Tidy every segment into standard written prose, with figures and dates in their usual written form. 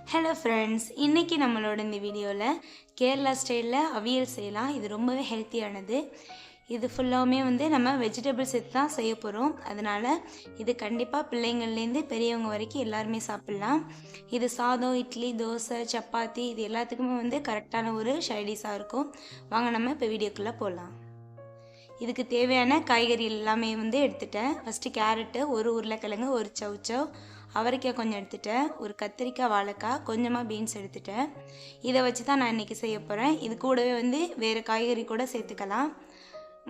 Hello friends, இன்றைக்கி நம்மளோட இந்த வீடியோவில் கேரளா ஸ்டைலில் அவியல் செய்யலாம். இது ரொம்பவே ஹெல்த்தியானது. இது ஃபுல்லாகவுமே நம்ம வெஜிடபிள்ஸ் எடுத்து தான் செய்ய போகிறோம். அதனால் இது கண்டிப்பாக பிள்ளைங்கள்லேருந்து பெரியவங்க வரைக்கும் எல்லாருமே சாப்பிட்லாம். இது சாதம், இட்லி, தோசை, சப்பாத்தி இது எல்லாத்துக்குமே கரெக்டான ஒரு சைடிஷாக இருக்கும். வாங்க நம்ம இப்போ வீடியோக்குள்ளே போகலாம். இதுக்கு தேவையான காய்கறி எல்லாமே எடுத்துட்டேன். ஃபஸ்ட்டு கேரட்டு, ஒரு உருளைக்கிழங்கு, ஒரு சௌச்சௌ, அவரைக்காய் கொஞ்சம் எடுத்துட்டேன், ஒரு கத்திரிக்காய், வாழைக்காய், கொஞ்சமாக பீன்ஸ் எடுத்துட்டேன். இதை வச்சு தான் நான் இன்றைக்கி செய்ய போகிறேன். இது கூடவே வேறு காய்கறி கூட சேர்த்துக்கலாம்.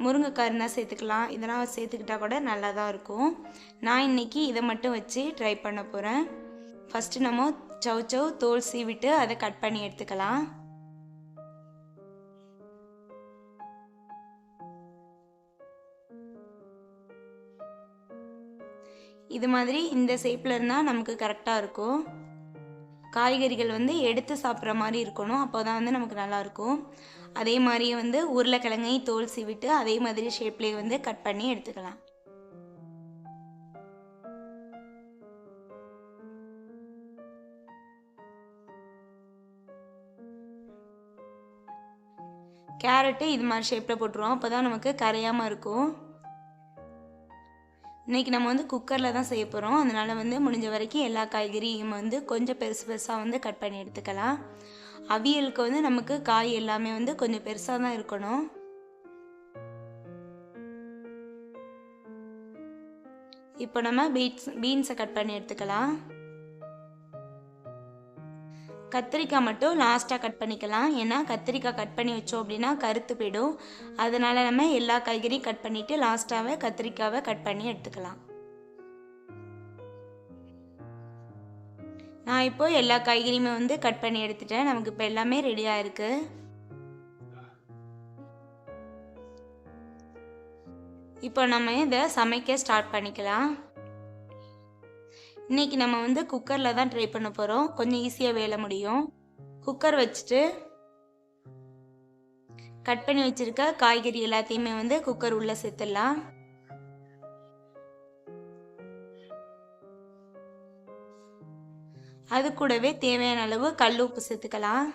முருங்கைக்காய் இருந்தால் சேர்த்துக்கலாம். இதெல்லாம் சேர்த்துக்கிட்டா கூட நல்லா தான் இருக்கும். நான் இன்றைக்கி இதை மட்டும் வச்சு ட்ரை பண்ண போகிறேன். ஃபஸ்ட்டு நம்ம சௌச்சௌ தோல் சீவிட்டு அதை கட் பண்ணி எடுத்துக்கலாம். இது மாதிரி இந்த ஷேப்பில் இருந்தால் நமக்கு கரெக்டாக இருக்கும். காய்கறிகள் எடுத்து சாப்பிட்ற மாதிரி இருக்கணும். அப்போ தான் நமக்கு நல்லாயிருக்கும். அதே மாதிரியே உருளைக்கிழங்கை தோல் சீவிட்டு அதே மாதிரி ஷேப்லேயே கட் பண்ணி எடுத்துக்கலாம். கேரட்டு இது மாதிரி ஷேப்பில் போட்டுருவோம். அப்போ தான் நமக்கு கரையாமல் இருக்கும். இன்றைக்கி நம்ம குக்கரில் தான் செய்ய போகிறோம். அதனால் முடிஞ்ச வரைக்கும் எல்லா காய்கறியும் கொஞ்சம் பெருசு பெருசாக கட் பண்ணி எடுத்துக்கலாம். அவியலுக்கு நமக்கு காய் எல்லாமே கொஞ்சம் பெருசாக தான் இருக்கணும். இப்போ நம்ம பீன்ஸை கட் பண்ணி எடுத்துக்கலாம். கத்திரிக்காய் மட்டும் லாஸ்ட்டாக கட் பண்ணிக்கலாம். ஏன்னா கத்திரிக்காய் கட் பண்ணி வச்சோம் அப்படின்னா கருத்து போயிடும். அதனால் நம்ம எல்லா காய்கறியும் கட் பண்ணிவிட்டு லாஸ்ட்டாகவே கத்திரிக்காவை கட் பண்ணி எடுத்துக்கலாம். நான் இப்போ எல்லா காய்கறியுமே கட் பண்ணி எடுத்துட்டேன். நமக்கு இப்போ எல்லாமே ரெடியாக இருக்குது. இப்போ நம்ம இதை சமைக்க ஸ்டார்ட் பண்ணிக்கலாம். இன்றைக்கி நம்ம குக்கரில் தான் ட்ரை பண்ண போகிறோம். கொஞ்சம் ஈஸியாக வேலை முடியும். குக்கர் வச்சுட்டு கட் பண்ணி வச்சுருக்க காய்கறி எல்லாத்தையுமே குக்கர் உள்ளே சேர்த்துடலாம். அது கூடவே தேவையான அளவு கல் உப்பு சேர்த்துக்கலாம்.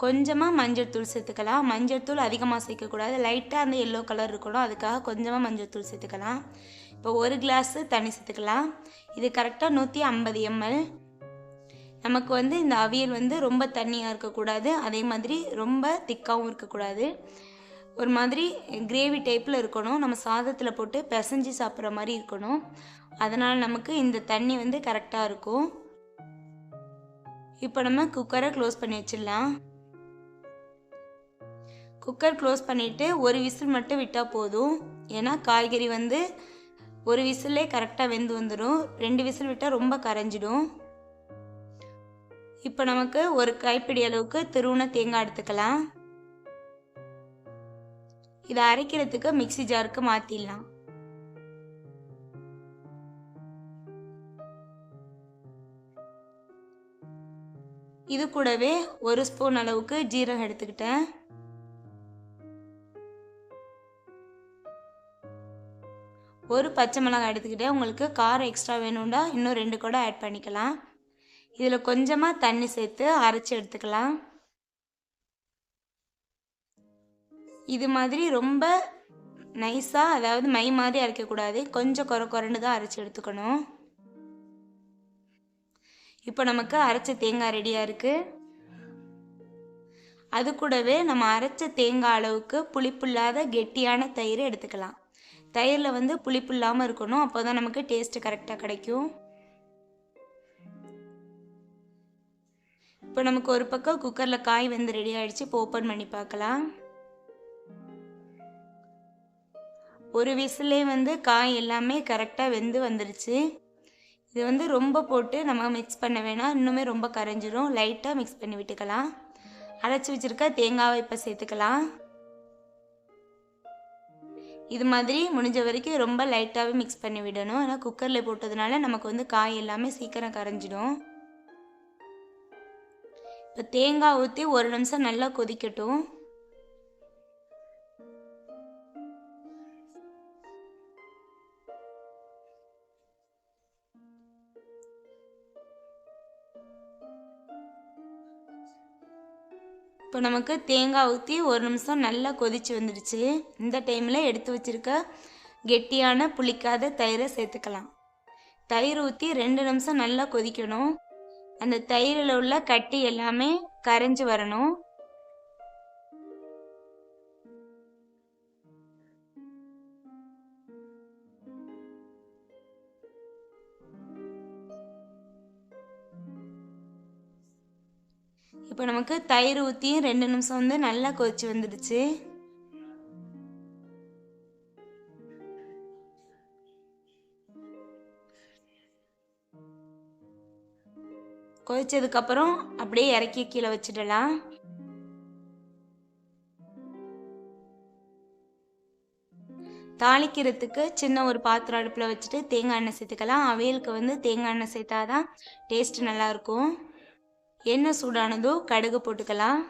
கொஞ்சமாக மஞ்சள் தூள் சேர்த்துக்கலாம். மஞ்சள் தூள் அதிகமாக சேர்க்கக்கூடாது. லைட்டாக அந்த எல்லோ கலர் இருக்கணும். அதுக்காக கொஞ்சமாக மஞ்சள் தூள் சேர்த்துக்கலாம். இப்போ ஒரு கிளாஸு தண்ணி சேர்த்துக்கலாம். இது கரெக்டாக 150 ml. நமக்கு இந்த அவியல் ரொம்ப தண்ணியாக இருக்கக்கூடாது. அதே மாதிரி ரொம்ப திக்காகவும் இருக்கக்கூடாது. ஒரு மாதிரி கிரேவி டைப்பில் இருக்கணும். நம்ம சாதத்தில் போட்டு பிசைஞ்சு சாப்பிட்ற மாதிரி இருக்கணும். அதனால் நமக்கு இந்த தண்ணி கரெக்டாக இருக்கும். இப்போ நம்ம குக்கரை க்ளோஸ் பண்ணி வச்சிடலாம். குக்கர் க்ளோஸ் பண்ணிவிட்டு ஒரு விசில் மட்டும் விட்டால் போதும். ஏன்னா காய்கறி ஒரு விசிலே கரெக்டாக வெந்து வந்துடும். 2 விசில் விட்டால் ரொம்ப கரைஞ்சிடும். இப்போ நமக்கு ஒரு கைப்பிடி அளவுக்கு துருவின தேங்காய் எடுத்துக்கலாம். இதை அரைக்கிறதுக்கு மிக்ஸி ஜாருக்கு மாற்றிடலாம். இது கூடவே 1 ஸ்பூன் அளவுக்கு ஜீரகம் எடுத்துக்கிட்டேன். ஒரு பச்சை மிளகாய் எடுத்துக்கிட்டேன். உங்களுக்கு காரம் எக்ஸ்ட்ரா வேணும்னா இன்னும் 2 கூட ஆட் பண்ணிக்கலாம். இதில் கொஞ்சமாக தண்ணி சேர்த்து அரைச்சி எடுத்துக்கலாம். இது மாதிரி ரொம்ப நைஸாக, அதாவது மை மாதிரி அரைக்கக்கூடாது. கொஞ்சம் குறைன்னு தான் அரைச்சி எடுத்துக்கணும். இப்போ நமக்கு அரைச்ச தேங்காய் ரெடியாக இருக்குது. அது கூடவே நம்ம அரைச்ச தேங்காய் அளவுக்கு புளிப்புள்ளாத கெட்டியான தயிர் எடுத்துக்கலாம். தயிரில் புளிப்பு இல்லாமல் இருக்கணும். அப்போ தான் நமக்கு டேஸ்ட்டு கரெக்டாக கிடைக்கும். இப்போ நமக்கு ஒரு பக்கம் குக்கரில் காய் ரெடி ஆகிடுச்சு. இப்போ ஓப்பன் பண்ணி பார்க்கலாம். ஒரு விசிலே காய் எல்லாமே கரெக்டாக வெந்து வந்துருச்சு. இது ரொம்ப போட்டு நம்ம மிக்ஸ் பண்ண வேணாம். இன்னுமே ரொம்ப கரைஞ்சிரும். லைட்டாக மிக்ஸ் பண்ணி விட்டுக்கலாம். அரைச்சி வச்சுருக்க தேங்காவை இப்போ சேர்த்துக்கலாம். இது மாதிரி முடிஞ்ச வரைக்கும் ரொம்ப லைட்டாகவே மிக்ஸ் பண்ணி விடணும். ஏன்னா குக்கரில் போட்டதுனால நமக்கு காய் எல்லாமே சீக்கிரம் கரைஞ்சிடும். இப்போ தேங்காய் ஊற்றி 1 நிமிஷம் நல்லா கொதிக்கட்டும். இப்போ நமக்கு தேங்காய் ஊற்றி 1 நிமிஷம் நல்லா கொதிச்சு வந்துடுச்சு. இந்த டைமில் எடுத்து வச்சுருக்க கெட்டியான புளிக்காத தயிரை சேர்த்துக்கலாம். தயிர் ஊற்றி 2 நிமிஷம் நல்லா கொதிக்கணும். அந்த தயிரில் உள்ள கட்டி எல்லாமே கரைஞ்சி வரணும். இப்போ நமக்கு தயிர் ஊற்றி 2 நிமிஷம் வந்து நல்லா கொதிச்சு வந்துடுச்சு. கொதிச்சதுக்கப்புறம் அப்படியே இறக்கி கீழே வச்சிடலாம். தாளிக்கிறதுக்கு சின்ன ஒரு பாத்திரம் அடுப்பில் வச்சுட்டு தேங்காய் எண்ணெய் சேர்த்துக்கலாம். அவியலுக்கு வந்து தேங்காய் எண்ணெய் சேர்த்தாதான் டேஸ்ட் நல்லாயிருக்கும். எண்ணெய் சூடானதோ கடுகு போட்டுக்கலாம்.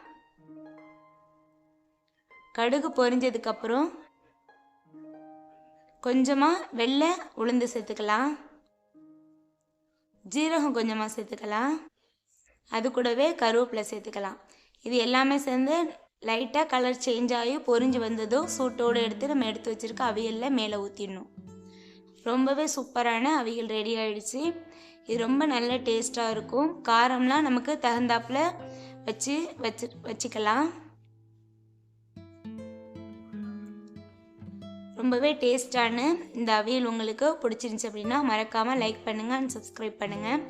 கடுகு பொரிஞ்சதுக்கப்புறம் கொஞ்சமாக வெள்ளை உளுந்து சேர்த்துக்கலாம். ஜீரகம் கொஞ்சமாக சேர்த்துக்கலாம். அது கூடவே கருவேப்பிலை சேர்த்துக்கலாம். இது எல்லாமே சேர்ந்து லைட்டாக கலர் சேஞ்ச் ஆகி பொரிஞ்சு வந்ததும் சூட்டோடு எடுத்து நம்ம எடுத்து வச்சுருக்க அவியலில் மேலே ஊற்றிடணும். ரொம்பவே சூப்பரான அவியல் ரெடி ஆகிடுச்சு. இது ரொம்ப நல்ல டேஸ்ட்டாக இருக்கும். காரம்லாம் நமக்கு தகுந்தாப்பில் வச்சுக்கலாம். ரொம்பவே டேஸ்டான இந்த அவியல் உங்களுக்கு பிடிச்சிருந்துச்சி அப்படின்னா மறக்காமல் லைக் பண்ணுங்கள் அண்ட் சப்ஸ்கிரைப் பண்ணுங்கள்.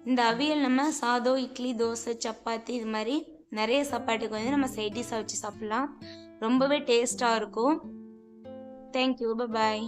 இந்த அவியல் நம்ம சாதம், இட்லி, தோசை, சப்பாத்தி இது மாதிரி நிறைய சாப்பாட்டுக்கு வந்து நம்ம சைட் டிஷ்ஷாக வச்சு சாப்பிட்லாம். ரொம்பவே டேஸ்ட்டாக இருக்கும். தேங்க்யூ. பாய்.